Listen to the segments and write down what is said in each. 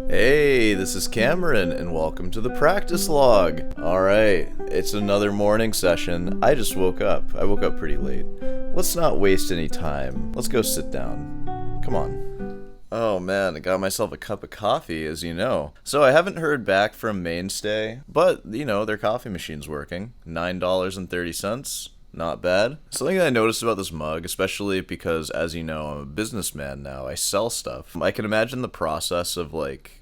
Hey, this is Cameron, and welcome to the practice log. Alright, it's another morning session. I just woke up. I woke up pretty late. Let's not waste any time. Let's go sit down. Come on. Oh man, I got myself a cup of coffee, as you know. So I haven't heard back from Mainstay, but, their coffee machine's working. $9.30. Not bad. Something that I noticed about this mug, especially because, as you know, I'm a businessman now, I sell stuff. I can imagine the process of,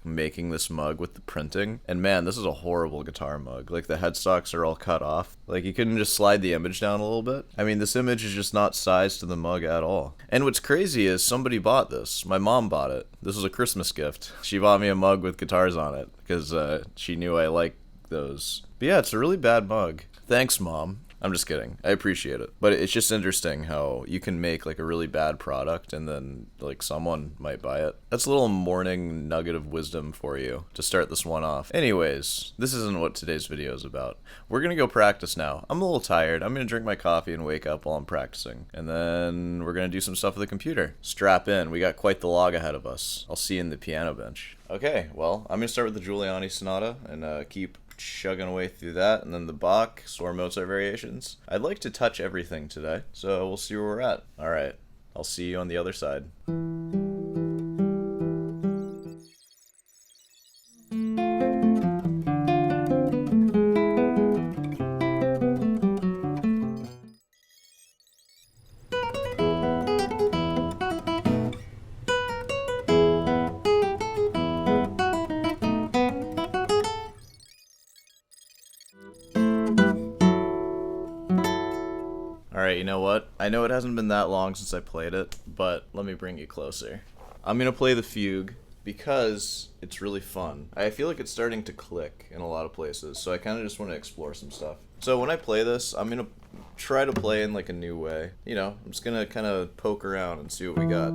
making this mug with the printing. And man, this is a horrible guitar mug. The headstocks are all cut off. You couldn't just slide the image down a little bit. I mean, this image is just not sized to the mug at all. And what's crazy is somebody bought this. My mom bought it. This was a Christmas gift. She bought me a mug with guitars on it, because she knew I liked those. But yeah, it's a really bad mug. Thanks, Mom. I'm just kidding. I appreciate it. But it's just interesting how you can make a really bad product and then someone might buy it. That's a little morning nugget of wisdom for you to start this one off. Anyways, this isn't what today's video is about. We're gonna go practice now. I'm a little tired. I'm gonna drink my coffee and wake up while I'm practicing. And then we're gonna do some stuff with the computer. Strap in. We got quite the log ahead of us. I'll see you in the piano bench. Okay, well, I'm gonna start with the Giuliani Sonata and keep chugging away through that, and then the Bach or Mozart variations. I'd like to touch everything today, so we'll see where we're at. Alright, I'll see you on the other side. Alright, you know what? I know it hasn't been that long since I played it, but let me bring you closer. I'm gonna play the Fugue because it's really fun. I feel like it's starting to click in a lot of places, so I kind of just want to explore some stuff. So when I play this, I'm gonna try to play in a new way. I'm just gonna kind of poke around and see what we got.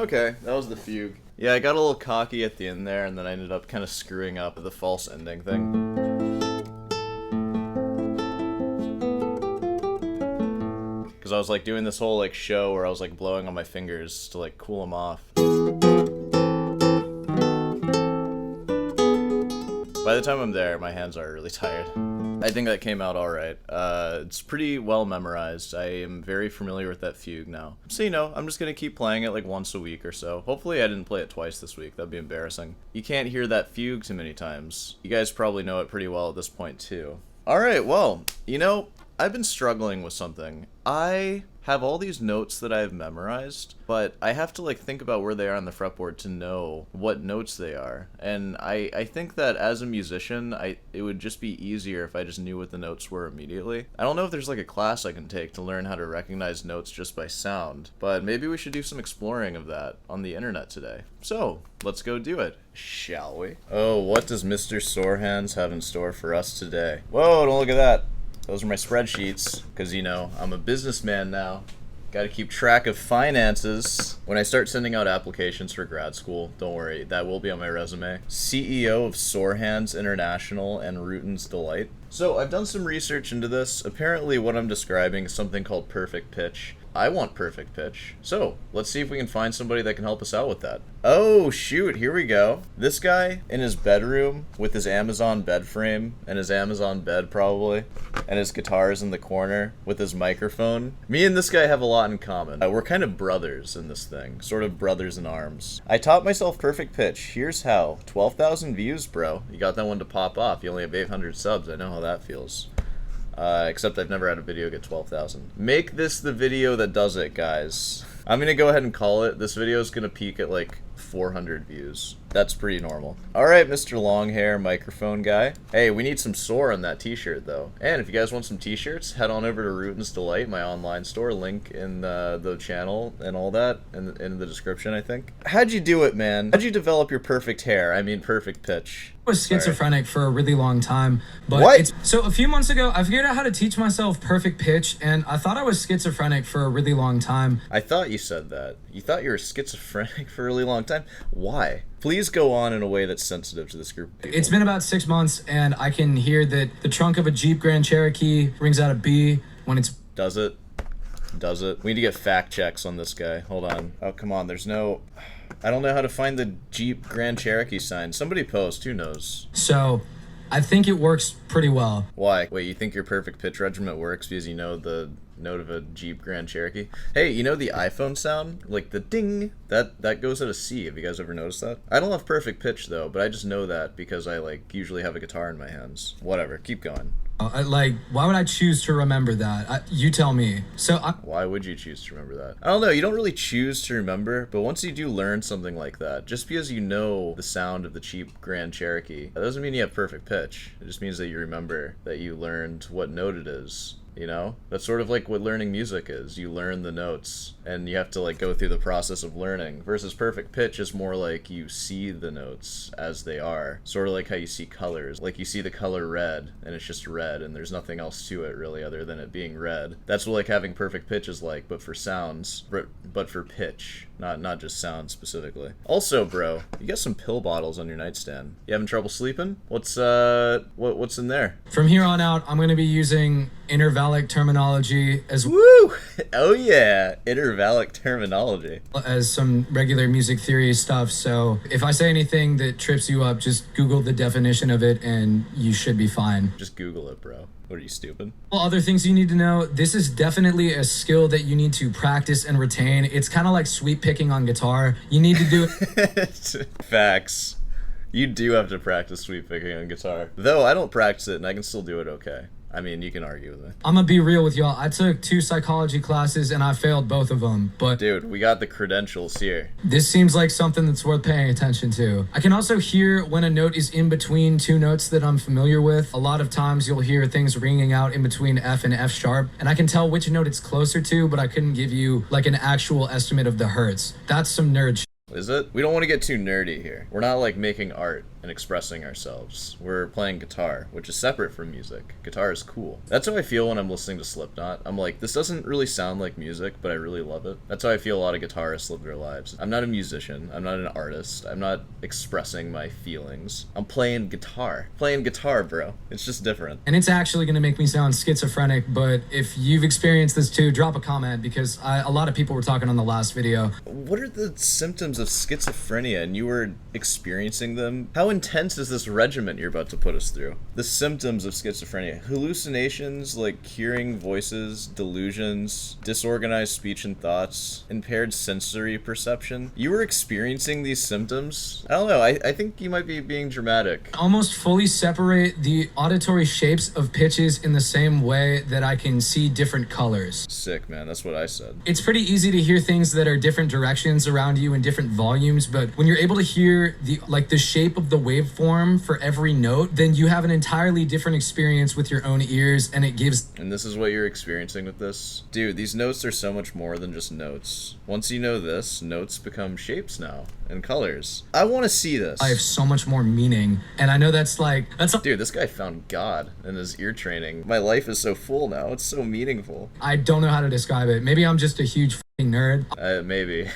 Okay, that was the fugue. Yeah, I got a little cocky at the end there, and then I ended up kind of screwing up the false ending thing. Because I was like doing this whole like show where I was like blowing on my fingers to like cool them off. By the time I'm there, my hands are really tired. I think that came out alright. It's pretty well memorized. I am very familiar with that fugue now. So, you know, I'm just gonna keep playing it like once a week or so. Hopefully I didn't play it twice this week. That'd be embarrassing. You can't hear that fugue too many times. You guys probably know it pretty well at this point too. Alright, well, you know, I've been struggling with something. I have all these notes that I've memorized, but I have to like think about where they are on the fretboard to know what notes they are. And I think that as a musician, it would just be easier if I just knew what the notes were immediately. I don't know if there's like a class I can take to learn how to recognize notes just by sound, but maybe we should do some exploring of that on the internet today. So, let's go do it, shall we? Oh, what does Mr. Sorehands have in store for us today? Whoa, don't look at that. Those are my spreadsheets, because, you know, I'm a businessman now. Gotta keep track of finances. When I start sending out applications for grad school, don't worry, that will be on my resume. CEO of Sorehands International and Rutan's Delight. So, I've done some research into this. Apparently, what I'm describing is something called perfect pitch. I want perfect pitch. So, let's see if we can find somebody that can help us out with that. Oh, shoot, here we go. This guy in his bedroom with his Amazon bed frame and his Amazon bed probably, and his guitars in the corner with his microphone. Me and this guy have a lot in common. We're kind of brothers in this thing, sort of brothers in arms. I taught myself perfect pitch. Here's how. 12,000 views, bro. You got that one to pop off. You only have 800 subs. I know how that feels. Except I've never had a video get 12,000. Make this the video that does it, guys. I'm gonna go ahead and call it. This video is gonna peak at like 400 views. That's pretty normal. Alright, Mr. Longhair microphone guy. Hey, we need some Soar on that t-shirt though. And if you guys want some t-shirts, head on over to Rutan's Delight, my online store. Link in the channel and all that in the description, I think. How'd you do it, man? How'd you develop your perfect hair? I mean, perfect pitch. I was schizophrenic for a really long time, but what? So a few months ago, I figured out how to teach myself perfect pitch, and I thought I was schizophrenic for a really long time. I thought you said that. You thought you were schizophrenic for a really long time? Why? Please go on in a way that's sensitive to this group of people. It's been about 6 months, and I can hear that the trunk of a Jeep Grand Cherokee rings out a B when it's... Does it? Does it? We need to get fact checks on this guy. Hold on. Oh, come on. There's no... I don't know how to find the Jeep Grand Cherokee sign. Somebody post. Who knows? So, I think it works pretty well. Why? Wait, you think your perfect pitch regiment works because you know the note of a Jeep Grand Cherokee? Hey, you know the iPhone sound? Like the ding? That goes at a C. Have you guys ever noticed that? I don't have perfect pitch though, but I just know that because I like usually have a guitar in my hands. Whatever, keep going. Like, why would I choose to remember that? You tell me. Why would you choose to remember that? I don't know, you don't really choose to remember, but once you do learn something like that, just because you know the sound of the cheap Grand Cherokee, that doesn't mean you have perfect pitch. It just means that you remember that you learned what note it is. You know? That's sort of like what learning music is. You learn the notes, and you have to like go through the process of learning. Versus perfect pitch is more like you see the notes as they are. Sort of like how you see colors. Like you see the color red, and it's just red, and there's nothing else to it really other than it being red. That's what like having perfect pitch is like, but for sounds, but for pitch. Not just sound specifically. Also, bro, you got some pill bottles on your nightstand. You having trouble sleeping? What's in there? From here on out, I'm gonna be using intervallic terminology as woo! Oh yeah, intervallic terminology. As some regular music theory stuff. So if I say anything that trips you up, just Google the definition of it, and you should be fine. Just Google it, bro. What are you, stupid? Well, other things you need to know, this is definitely a skill that you need to practice and retain. It's kind of like sweep picking on guitar. You need to do it. Facts. You do have to practice sweep picking on guitar. Though I don't practice it and I can still do it okay. I mean, you can argue with me. I'm gonna be real with y'all. I took 2 psychology classes and I failed both of them, but... Dude, we got the credentials here. This seems like something that's worth paying attention to. I can also hear when a note is in between 2 notes that I'm familiar with. A lot of times you'll hear things ringing out in between F and F sharp, and I can tell which note it's closer to, but I couldn't give you like an actual estimate of the hertz. That's some nerd shit. Is it? We don't want to get too nerdy here. We're not like making art. and expressing ourselves. We're playing guitar, which is separate from music. Guitar is cool. That's how I feel when I'm listening to Slipknot. I'm like, this doesn't really sound like music, but I really love it. That's how I feel a lot of guitarists live their lives. I'm not a musician. I'm not an artist. I'm not expressing my feelings. I'm playing guitar. Playing guitar, bro. It's just different. And it's actually going to make me sound schizophrenic, but if you've experienced this too, drop a comment, because a lot of people were talking on the last video. What are the symptoms of schizophrenia, and you were experiencing them? How intense is this regimen you're about to put us through? The symptoms of schizophrenia: hallucinations, like hearing voices, delusions, disorganized speech and thoughts, impaired sensory perception. You were experiencing these symptoms? I don't know, I think you might be being dramatic. Almost fully separate the auditory shapes of pitches in the same way that I can see different colors. Sick, man, that's what I said. It's pretty easy to hear things that are different directions around you in different volumes, but when you're able to hear the shape of the waveform for every note, then you have an entirely different experience with your own ears, and it gives... And this is what you're experiencing with this? Dude, these notes are so much more than just notes. Once you know this, notes become shapes now, and colors. I want to see this. I have so much more meaning, and I know that's Dude, this guy found God in his ear training. My life is so full now, it's so meaningful. I don't know how to describe it. Maybe I'm just a huge f***ing nerd. Maybe.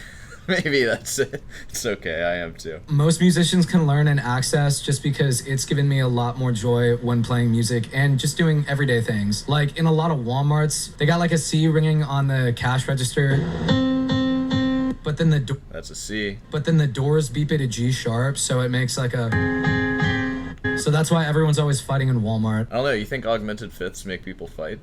Maybe that's it. It's okay, I am too. Most musicians can learn and access, just because it's given me a lot more joy when playing music and just doing everyday things. Like in a lot of Walmarts, they got like a C ringing on the cash register. But then that's a C. But then the doors beep it a G sharp, so it makes like a... So that's why everyone's always fighting in Walmart. I don't know, you think augmented fifths make people fight?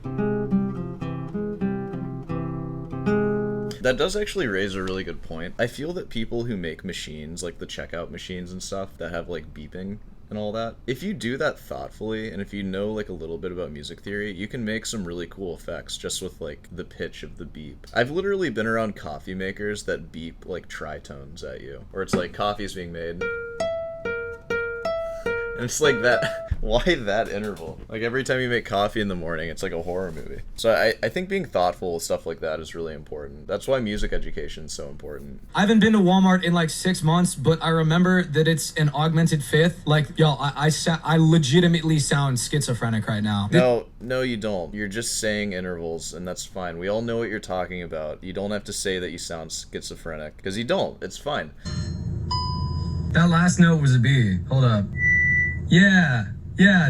That does actually raise a really good point. I feel that people who make machines, like the checkout machines and stuff, that have like beeping and all that, if you do that thoughtfully, and if you know like a little bit about music theory, you can make some really cool effects just with like the pitch of the beep. I've literally been around coffee makers that beep like tritones at you, or it's like coffee's being made. And it's like that, why that interval? Like every time you make coffee in the morning, it's like a horror movie. So I think being thoughtful with stuff like that is really important. That's why music education is so important. I haven't been to Walmart in like 6 months, but I remember that it's an augmented fifth. Like, y'all, I legitimately sound schizophrenic right now. No, you don't. You're just saying intervals, and that's fine. We all know what you're talking about. You don't have to say that you sound schizophrenic, because you don't. It's fine. That last note was a B. Hold up. Yeah,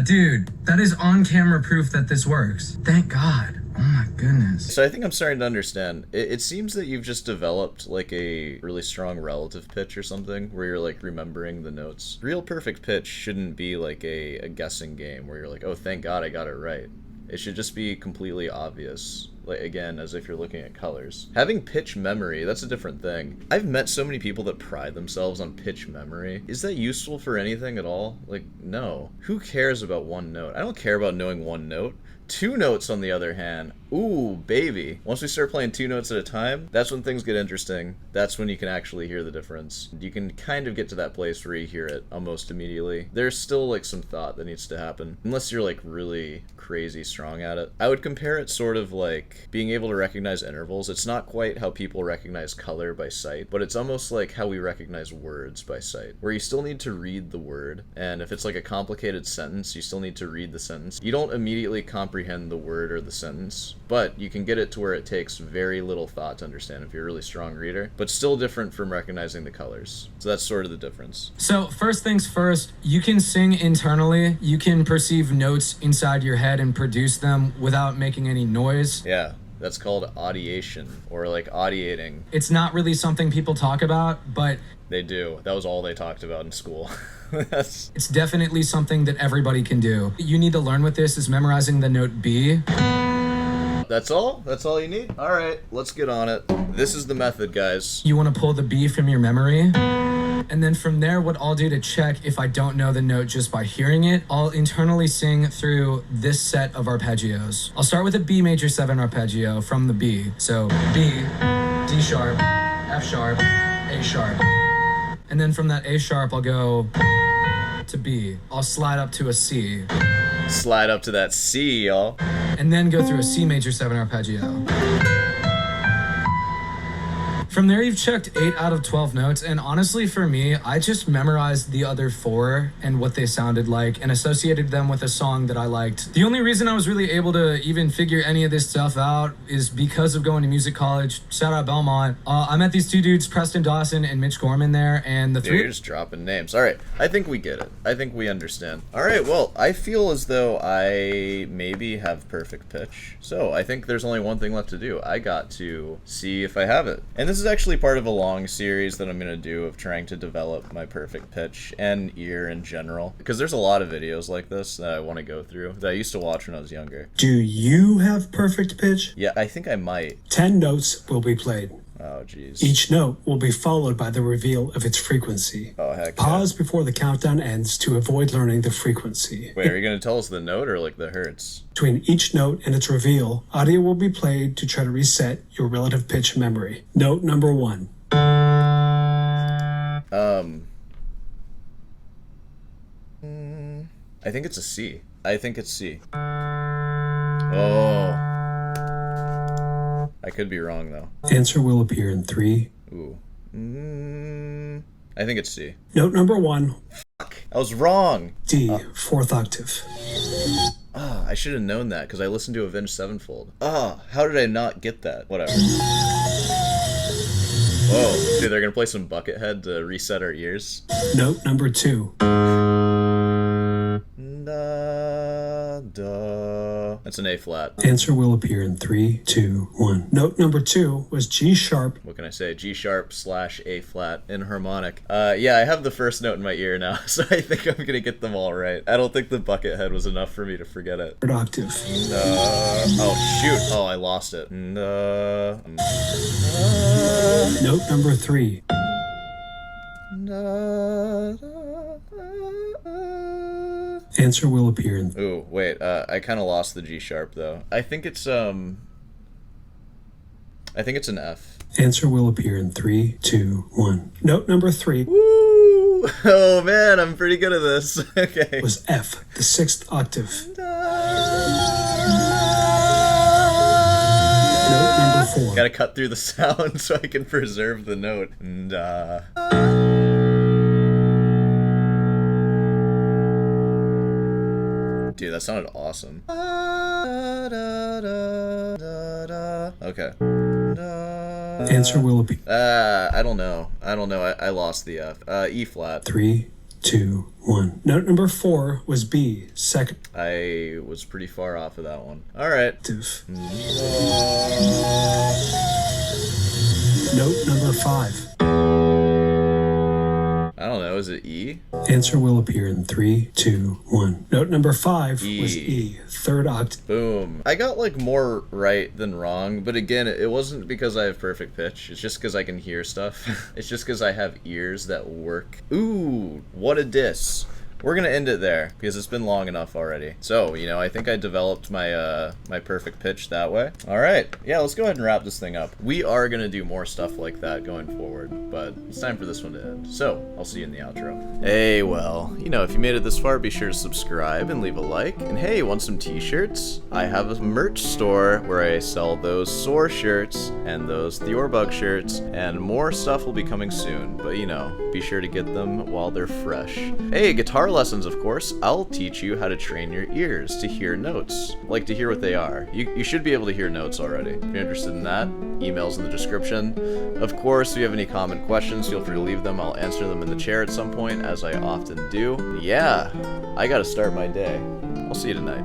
dude. That is on-camera proof that this works. Thank God. Oh my goodness. So I think I'm starting to understand. It seems that you've just developed like a really strong relative pitch or something, where you're like remembering the notes. Real perfect pitch shouldn't be like a guessing game where you're like, oh, thank God I got it right. It should just be completely obvious. Like, again, as if you're looking at colors. Having pitch memory, that's a different thing. I've met so many people that pride themselves on pitch memory. Is that useful for anything at all? Like, no. Who cares about one note? I don't care about knowing one note. 2 notes, on the other hand, ooh, baby. Once we start playing 2 notes at a time, that's when things get interesting. That's when you can actually hear the difference. You can kind of get to that place where you hear it almost immediately. There's still like some thought that needs to happen, unless you're like really crazy strong at it. I would compare it sort of like being able to recognize intervals. It's not quite how people recognize color by sight, but it's almost like how we recognize words by sight, where you still need to read the word, and if it's like a complicated sentence, you still need to read the sentence. You don't immediately comprehend the word or the sentence, but you can get it to where it takes very little thought to understand if you're a really strong reader, but still different from recognizing the colors. So that's sort of the difference. So first things first, you can sing internally. You can perceive notes inside your head and produce them without making any noise. Yeah. That's called audiation, or like audiating. It's not really something people talk about, but... They do. That was all they talked about in school. It's definitely something that everybody can do. You need to learn with this is memorizing the note B. That's all? That's all you need? Alright, let's get on it. This is the method, guys. You want to pull the B from your memory. And then from there, what I'll do to check if I don't know the note just by hearing it, I'll internally sing through this set of arpeggios. I'll start with a B major 7 arpeggio from the B. So B, D sharp, F sharp, A sharp. And then from that A sharp, I'll go to B. I'll slide up to a C. Slide up to that C, y'all. And then go through a C major 7 arpeggio. From there, you've checked 8 out of 12 notes, and honestly, for me, I just memorized the other 4 and what they sounded like and associated them with a song that I liked. The only reason I was really able to even figure any of this stuff out is because of going to music college. Shout out Belmont. I met these 2 dudes, Preston Dawson and Mitch Gorman there, and the Dude, 3... you're just dropping names. All right, I think we get it. I think we understand. All right, well, I feel as though I maybe have perfect pitch. So I think there's only one thing left to do. I got to see if I have it. And this is actually part of a long series that I'm going to do of trying to develop my perfect pitch and ear in general. Because there's a lot of videos like this that I want to go through that I used to watch when I was younger. Do you have perfect pitch? Yeah, I think I might. 10 notes will be played. Oh, jeez. Each note will be followed by the reveal of its frequency. Oh, heck Pause before the countdown ends to avoid learning the frequency. Wait, are you going to tell us the note or like the hertz? Between each note and its reveal, audio will be played to try to reset your relative pitch memory. Note number 1. I think it's a C. I think it's C. Oh. I could be wrong, though. Answer will appear in 3. Ooh. I think it's C. Note number 1. Fuck. I was wrong. D, 4th octave. Ah, I should have known that, because I listened to Avenged Sevenfold. Ah, how did I not get that? Whatever. Whoa. Dude, they're going to play some Buckethead to reset our ears. Note number 2. Da, da. That's an A flat. Answer will appear in 3, 2, 1. Note number 2 was G sharp. What can I say? G sharp / A flat in harmonic. Yeah, I have the first note in my ear now, so I think I'm gonna get them all right. I don't think the Buckethead was enough for me to forget it. 3rd octave. Oh shoot! Oh, I lost it. Note number 3. Answer will appear in... Ooh, wait, I kind of lost the G sharp though. I think it's an F. Answer will appear in 3, 2, 1. Note number 3. Woo! Oh man, I'm pretty good at this. Okay. Was F, the 6th octave. Note number 4. Gotta cut through the sound so I can preserve the note. Dude, that sounded awesome. Okay. Answer will appear. I don't know. I lost the F. E flat. 3, 2, 1. Note number 4 was B, 2nd I was pretty far off of that one. All right. octave. Note number 5. I don't know. Is it E? Answer will appear in 3, 2, 1. Note number 5 was E. E, 3rd octave. Boom. I got like more right than wrong, but again, it wasn't because I have perfect pitch. It's just because I can hear stuff. It's just because I have ears that work. Ooh, what a diss. We're gonna end it there because it's been long enough already. So, you know, I think I developed my my perfect pitch that way. All right, yeah, let's go ahead and wrap this thing up. We are gonna do more stuff like that going forward, but it's time for this one to end. So, I'll see you in the outro. Hey, well, you know, if you made it this far, be sure to subscribe and leave a like. And hey, want some t-shirts? I have a merch store where I sell those Soar shirts and those Theorbug shirts, and more stuff will be coming soon. But you know, be sure to get them while they're fresh. Hey, guitar lessons, of course. I'll teach you how to train your ears to hear notes, like to hear what they are. You should be able to hear notes already. If you're interested in that, email's in the description. Of course, if you have any common questions, feel free to leave them. I'll answer them in the chair at some point, as I often do. Yeah, I gotta start my day. I'll see you tonight.